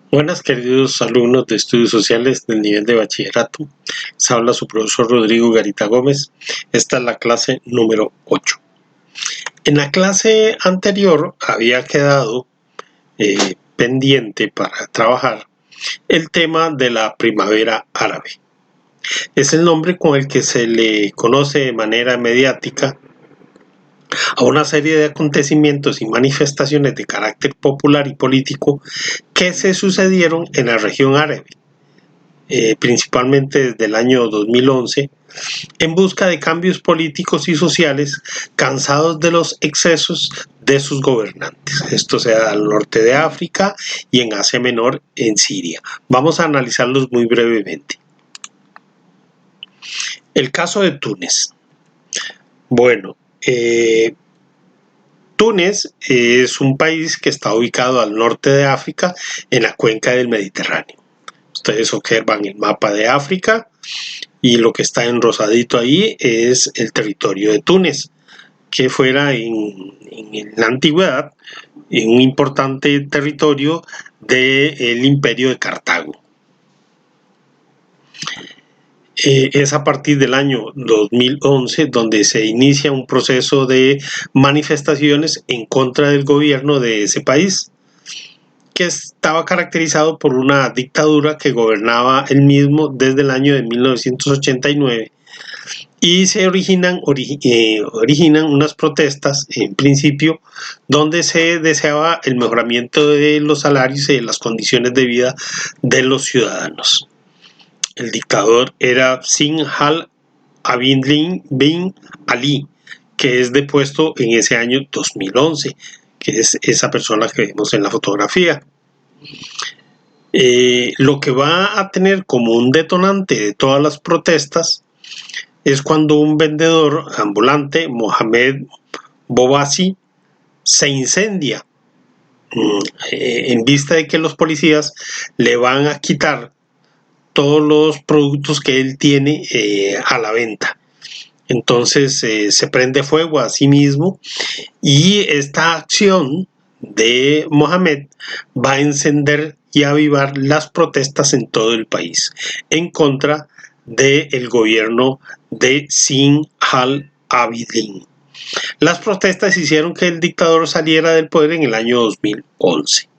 Buenas, queridos alumnos de estudios sociales del nivel de bachillerato. Les habla su profesor Rodrigo Garita Gómez. Esta es la clase número 8. En la clase anterior había quedado pendiente para trabajar el tema de la primavera árabe. Es el nombre con el que se le conoce de manera mediática a una serie de acontecimientos y manifestaciones de carácter popular y político que se sucedieron en la región árabe, principalmente desde el año 2011, en busca de cambios políticos y sociales, cansados de los excesos de sus gobernantes. Esto se da al norte de África y en Asia Menor, en Siria. Vamos a analizarlos muy brevemente. El caso de Túnez. Bueno, Túnez es un país que está ubicado al norte de África, en la cuenca del Mediterráneo. Ustedes observan el mapa de África y lo que está en rosadito ahí es el territorio de Túnez, que fuera en la antigüedad un importante territorio del imperio de Cartago. Es a partir del año 2011 donde se inicia un proceso de manifestaciones en contra del gobierno de ese país, que estaba caracterizado por una dictadura que gobernaba él mismo desde el año de 1989, y se originan unas protestas en principio donde se deseaba el mejoramiento de los salarios y de las condiciones de vida de los ciudadanos. El dictador era Zine al-Abidine bin Ali, que es depuesto en ese año 2011, que es esa persona que vemos en la fotografía. Lo que va a tener como un detonante de todas las protestas es cuando un vendedor ambulante, Mohamed Bouazizi, se incendia en vista de que los policías le van a quitar todos los productos que él tiene a la venta. Entonces se prende fuego a sí mismo, y esta acción de Mohamed va a encender y avivar las protestas en todo el país en contra del gobierno de Zine al-Abidine. Las protestas hicieron que el dictador saliera del poder en el año 2011.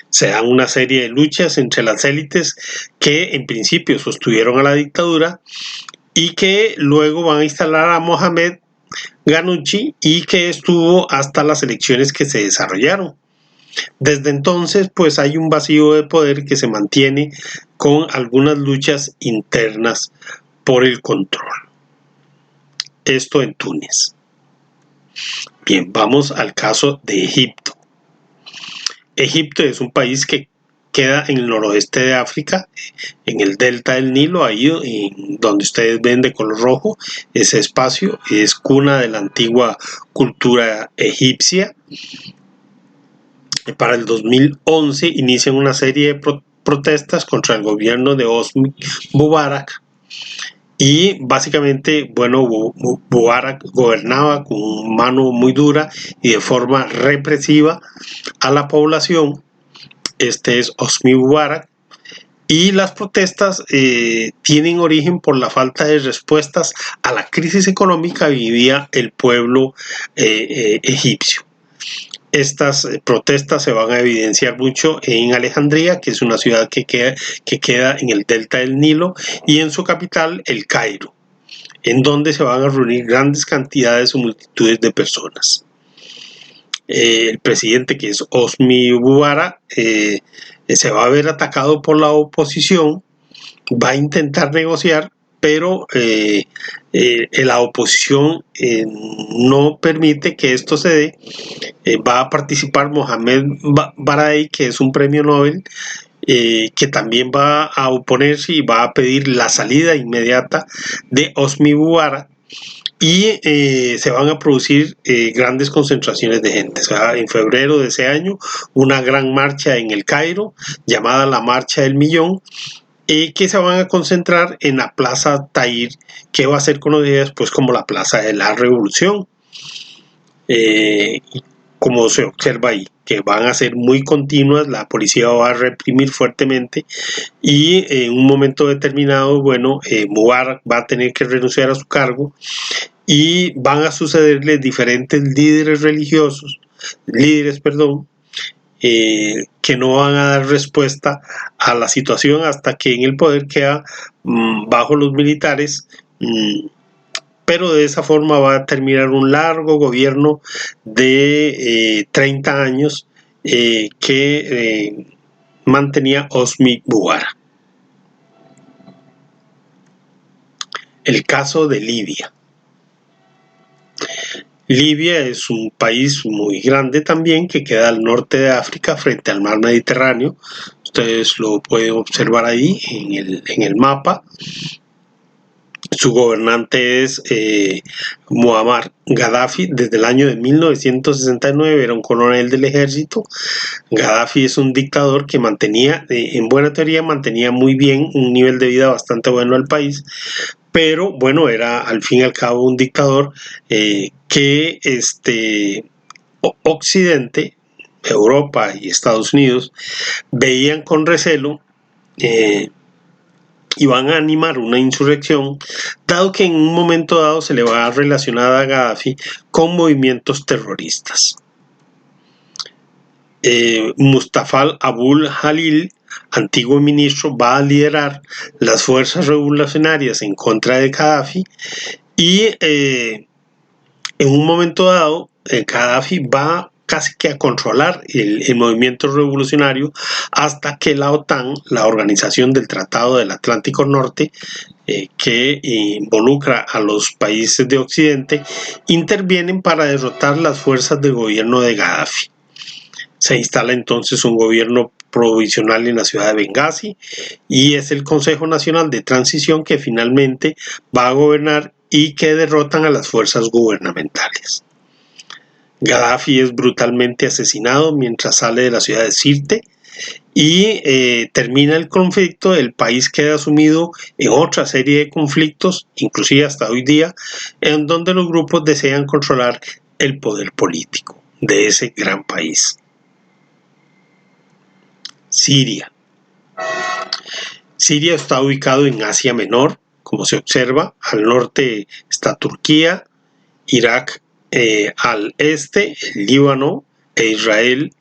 Se dan una serie de luchas entre las élites que en principio sostuvieron a la dictadura y que luego van a instalar a Mohamed Ghannouchi, y que estuvo hasta las elecciones que se desarrollaron. Desde entonces, pues hay un vacío de poder que se mantiene con algunas luchas internas por el control. Esto en Túnez. Bien, vamos al caso de Egipto. Egipto es un país que queda en el noroeste de África, en el delta del Nilo, ahí donde ustedes ven de color rojo. Ese espacio es cuna de la antigua cultura egipcia. Para el 2011 inician una serie de protestas contra el gobierno de Hosni Mubarak, y básicamente, bueno, Mubarak gobernaba con mano muy dura y de forma represiva a la población. Este es Hosni Mubarak, y las protestas tienen origen por la falta de respuestas a la crisis económica que vivía el pueblo egipcio. Estas protestas se van a evidenciar mucho en Alejandría, que es una ciudad que queda en el delta del Nilo, y en su capital, El Cairo, en donde se van a reunir grandes cantidades o multitudes de personas. El presidente, que es Hosni Mubarak, se va a ver atacado por la oposición, va a intentar negociar, pero la oposición no permite que esto se dé. Va a participar Mohamed Baradei, que es un premio Nobel, que también va a oponerse y va a pedir la salida inmediata de Hosni Mubarak, y se van a producir grandes concentraciones de gente. O sea, en febrero de ese año, una gran marcha en El Cairo, llamada la Marcha del Millón, que se van a concentrar en la Plaza Tahrir, que va a ser conocida después como la Plaza de la Revolución. como se observa ahí, que van a ser muy continuas, la policía va a reprimir fuertemente y en un momento determinado, bueno, Mubarak va a tener que renunciar a su cargo y van a sucederle diferentes líderes, perdón, que no van a dar respuesta a la situación hasta que en el poder queda bajo los militares, pero de esa forma va a terminar un largo gobierno de 30 años que mantenía Hosni Mubarak. El caso de Libia. Libia es un país muy grande también que queda al norte de África frente al mar Mediterráneo. Ustedes lo pueden observar ahí en el mapa. Su gobernante es Muammar Gaddafi. Desde el año de 1969 era un coronel del ejército. Gaddafi es un dictador que mantenía, en buena teoría, mantenía muy bien un nivel de vida bastante bueno al país, pero bueno, era al fin y al cabo un dictador que Occidente, Europa y Estados Unidos veían con recelo y van a animar una insurrección, dado que en un momento dado se le va a relacionar a Gaddafi con movimientos terroristas. Mustafa Abul Jalil, antiguo ministro, va a liderar las fuerzas revolucionarias en contra de Gaddafi y en un momento dado Gaddafi va casi que a controlar el movimiento revolucionario hasta que la OTAN, la Organización del Tratado del Atlántico Norte, que involucra a los países de Occidente, intervienen para derrotar las fuerzas del gobierno de Gaddafi. Se instala entonces un gobierno provisional en la ciudad de Bengasi y es el Consejo Nacional de Transición que finalmente va a gobernar y que derrotan a las fuerzas gubernamentales. Gaddafi es brutalmente asesinado mientras sale de la ciudad de Sirte y termina el conflicto. El país queda sumido en otra serie de conflictos, inclusive hasta hoy día, en donde los grupos desean controlar el poder político de ese gran país. Siria. Siria está ubicado en Asia Menor, como se observa. Al norte está Turquía, Irak al este, el Líbano e Israel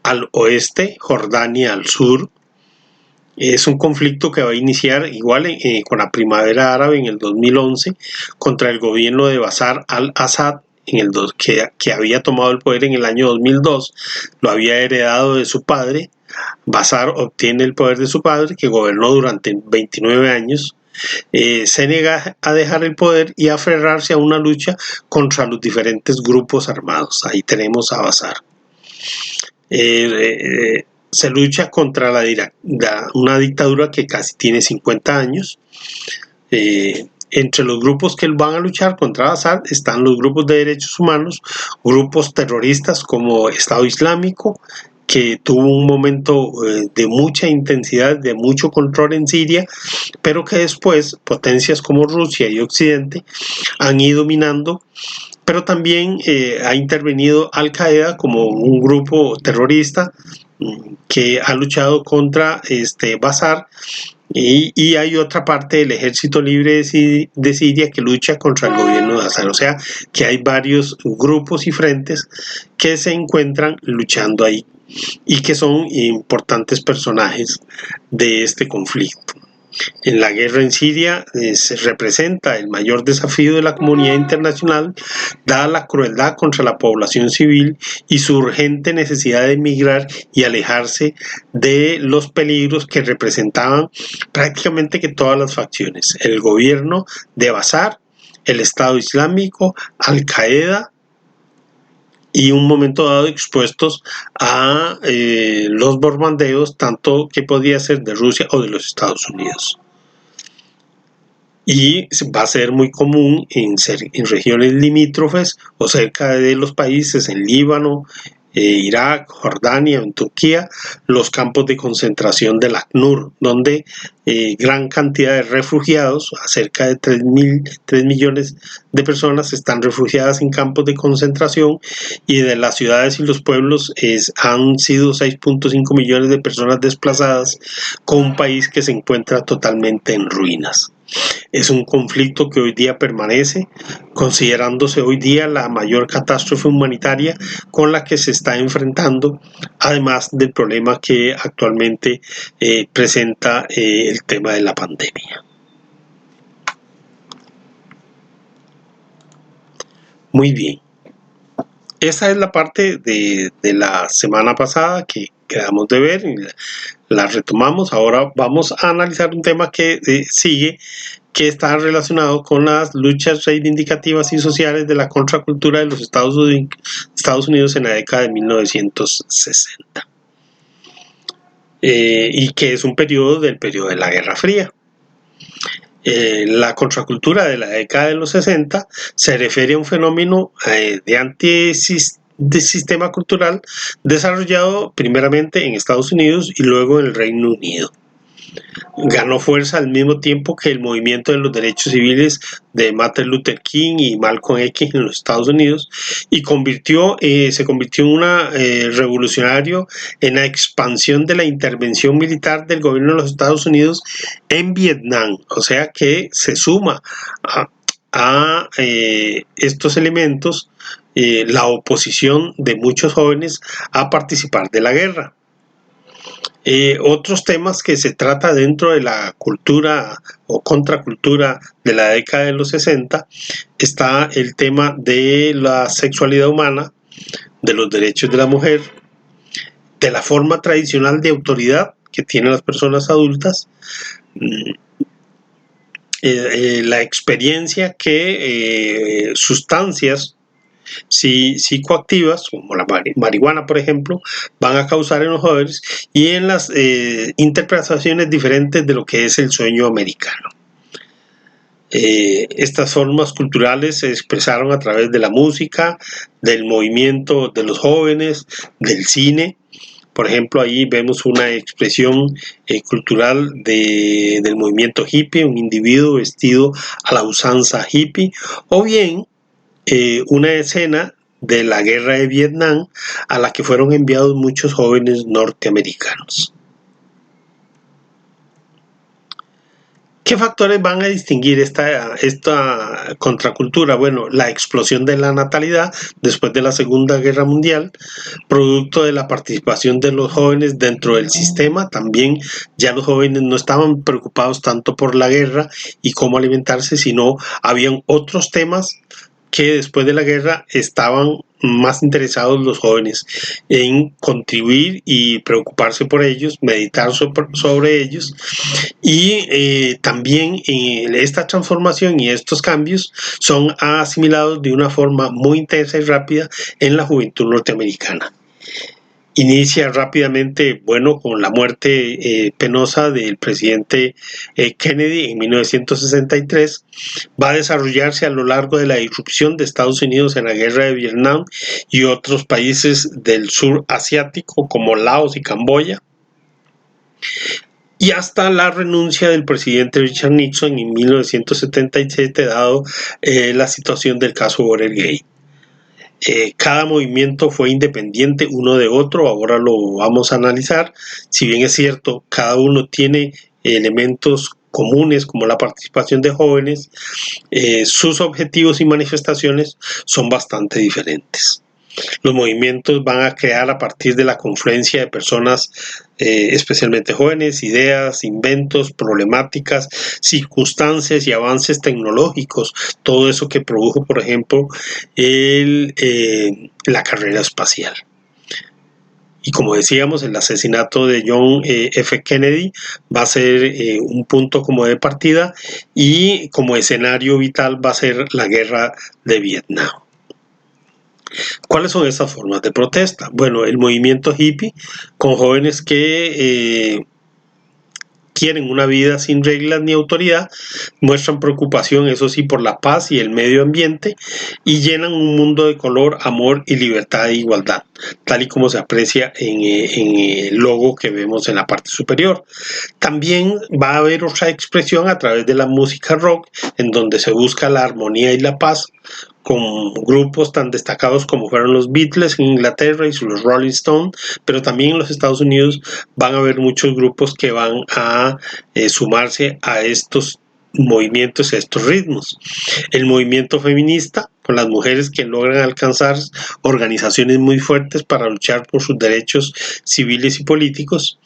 al oeste, Jordania al sur. Es un conflicto que va a iniciar igual con la primavera árabe en el 2011 contra el gobierno de Bashar al-Assad, que había tomado el poder en el año 2002, lo había heredado de su padre. Bashar obtiene el poder de su padre, que gobernó durante 29 años. Se niega a dejar el poder y a aferrarse a una lucha contra los diferentes grupos armados. Ahí tenemos a Bashar. Se lucha contra una dictadura que casi tiene 50 años. Entre los grupos que van a luchar contra Assad están los grupos de derechos humanos, grupos terroristas como Estado Islámico, que tuvo un momento de mucha intensidad, de mucho control en Siria, pero que después potencias como Rusia y Occidente han ido minando. Pero también ha intervenido Al-Qaeda como un grupo terrorista que ha luchado contra Bashar, y hay otra parte del Ejército Libre de Siria que lucha contra el gobierno de Assad. O sea que hay varios grupos y frentes que se encuentran luchando ahí y que son importantes personajes de este conflicto. En la guerra en Siria se representa el mayor desafío de la comunidad internacional, dada la crueldad contra la población civil y su urgente necesidad de emigrar y alejarse de los peligros que representaban prácticamente que todas las facciones: el gobierno de Bashar, el Estado Islámico, Al-Qaeda, y un momento dado expuestos a los bombardeos, tanto que podía ser de Rusia o de los Estados Unidos. Y va a ser muy común en regiones limítrofes o cerca de los países, en Líbano, Irak, Jordania, en Turquía, los campos de concentración del ACNUR, donde gran cantidad de refugiados, cerca de 3 millones de personas están refugiadas en campos de concentración, y de las ciudades y los pueblos han sido 6.5 millones de personas desplazadas, con un país que se encuentra totalmente en ruinas. Es un conflicto que hoy día permanece, considerándose hoy día la mayor catástrofe humanitaria con la que se está enfrentando, además del problema que actualmente presenta el tema de la pandemia. Muy bien. Esa es la parte de la semana pasada que quedamos de ver y la retomamos. Ahora vamos a analizar un tema que sigue, que está relacionado con las luchas reivindicativas y sociales de la contracultura de los Estados Unidos en la década de 1960. Y que es un periodo del periodo de la Guerra Fría. La contracultura de la década de los 60 se refiere a un fenómeno de sistema cultural desarrollado primeramente en Estados Unidos y luego en el Reino Unido. Ganó fuerza al mismo tiempo que el movimiento de los derechos civiles de Martin Luther King y Malcolm X en los Estados Unidos, y se convirtió en una revolucionario en la expansión de la intervención militar del gobierno de los Estados Unidos en Vietnam. O sea que se suma a estos elementos la oposición de muchos jóvenes a participar de la guerra. Otros temas que se trata dentro de la cultura o contracultura de la década de los 60 está el tema de la sexualidad humana, de los derechos de la mujer, de la forma tradicional de autoridad que tienen las personas adultas, la experiencia que sustancias psicoactivas como la marihuana, por ejemplo, van a causar en los jóvenes, y en las interpretaciones diferentes de lo que es el sueño americano. Estas formas culturales se expresaron a través de la música, del movimiento de los jóvenes, del cine. Por ejemplo, ahí vemos una expresión cultural del movimiento hippie, un individuo vestido a la usanza hippie, o bien una escena de la guerra de Vietnam a la que fueron enviados muchos jóvenes norteamericanos. ¿Qué factores van a distinguir esta contracultura? Bueno, la explosión de la natalidad después de la Segunda Guerra Mundial, producto de la participación de los jóvenes dentro del sistema. También ya los jóvenes no estaban preocupados tanto por la guerra y cómo alimentarse, sino habían otros temas que después de la guerra estaban más interesados los jóvenes en contribuir y preocuparse por ellos, meditar sobre ellos, y también esta transformación y estos cambios son asimilados de una forma muy intensa y rápida en la juventud norteamericana. Inicia rápidamente, con la muerte penosa del presidente Kennedy en 1963. Va a desarrollarse a lo largo de la irrupción de Estados Unidos en la guerra de Vietnam y otros países del sur asiático como Laos y Camboya, y hasta la renuncia del presidente Richard Nixon en 1977, dado la situación del caso Watergate. Cada movimiento fue independiente uno de otro, ahora lo vamos a analizar. Si bien es cierto, cada uno tiene elementos comunes como la participación de jóvenes, sus objetivos y manifestaciones son bastante diferentes. Los movimientos van a crear a partir de la confluencia de personas, especialmente jóvenes, ideas, inventos, problemáticas, circunstancias y avances tecnológicos. Todo eso que produjo, por ejemplo, la carrera espacial. Y como decíamos, el asesinato de John F. Kennedy va a ser un punto como de partida, y como escenario vital va a ser la guerra de Vietnam. ¿Cuáles son esas formas de protesta? Bueno, el movimiento hippie, con jóvenes que quieren una vida sin reglas ni autoridad, muestran preocupación, eso sí, por la paz y el medio ambiente, y llenan un mundo de color, amor y libertad e igualdad, tal y como se aprecia en el logo que vemos en la parte superior. También va a haber otra expresión a través de la música rock, en donde se busca la armonía y la paz, con grupos tan destacados como fueron los Beatles en Inglaterra y los Rolling Stones, pero también en los Estados Unidos van a haber muchos grupos que van a sumarse a estos movimientos, a estos ritmos. El movimiento feminista, con las mujeres que logran alcanzar organizaciones muy fuertes para luchar por sus derechos civiles y políticos.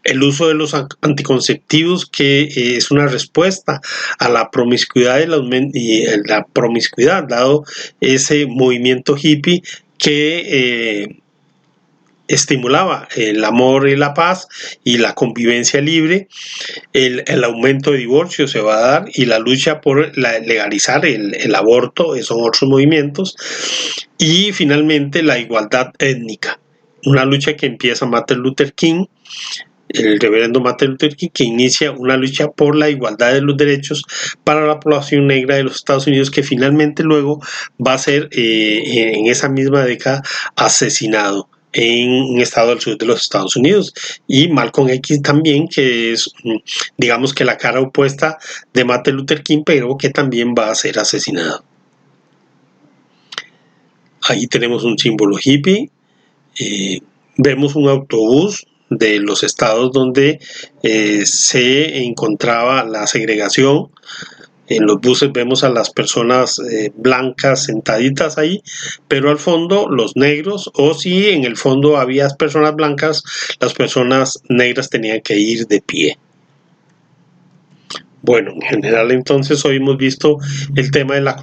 El uso de los anticonceptivos, que es una respuesta a la promiscuidad y la promiscuidad, dado ese movimiento hippie que estimulaba el amor y la paz y la convivencia libre. El aumento de divorcios se va a dar, y la lucha por legalizar el aborto, son otros movimientos. Y finalmente la igualdad étnica, una lucha que empieza Martin Luther King, el reverendo Martin Luther King, que inicia una lucha por la igualdad de los derechos para la población negra de los Estados Unidos, que finalmente luego va a ser en esa misma década asesinado en un estado del sur de los Estados Unidos. Y Malcolm X también, que es, digamos, que la cara opuesta de Martin Luther King, pero que también va a ser asesinado. Ahí tenemos un símbolo hippie. Vemos un autobús de los estados donde se encontraba la segregación. En los buses vemos a las personas blancas sentaditas ahí, pero al fondo los negros, o si en el fondo había personas blancas, las personas negras tenían que ir de pie. Bueno, en general entonces hoy hemos visto el tema de la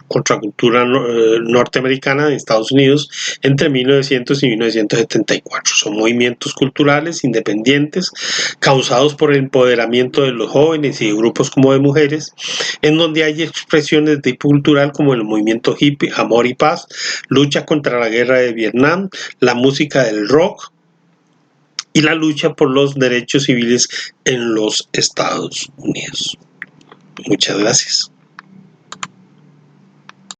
contracultura norteamericana en Estados Unidos entre 1900 y 1974. Son movimientos culturales independientes causados por el empoderamiento de los jóvenes y de grupos como de mujeres, en donde hay expresiones de tipo cultural como el movimiento hippie, amor y paz, lucha contra la guerra de Vietnam, la música del rock y la lucha por los derechos civiles en los Estados Unidos. Muchas gracias.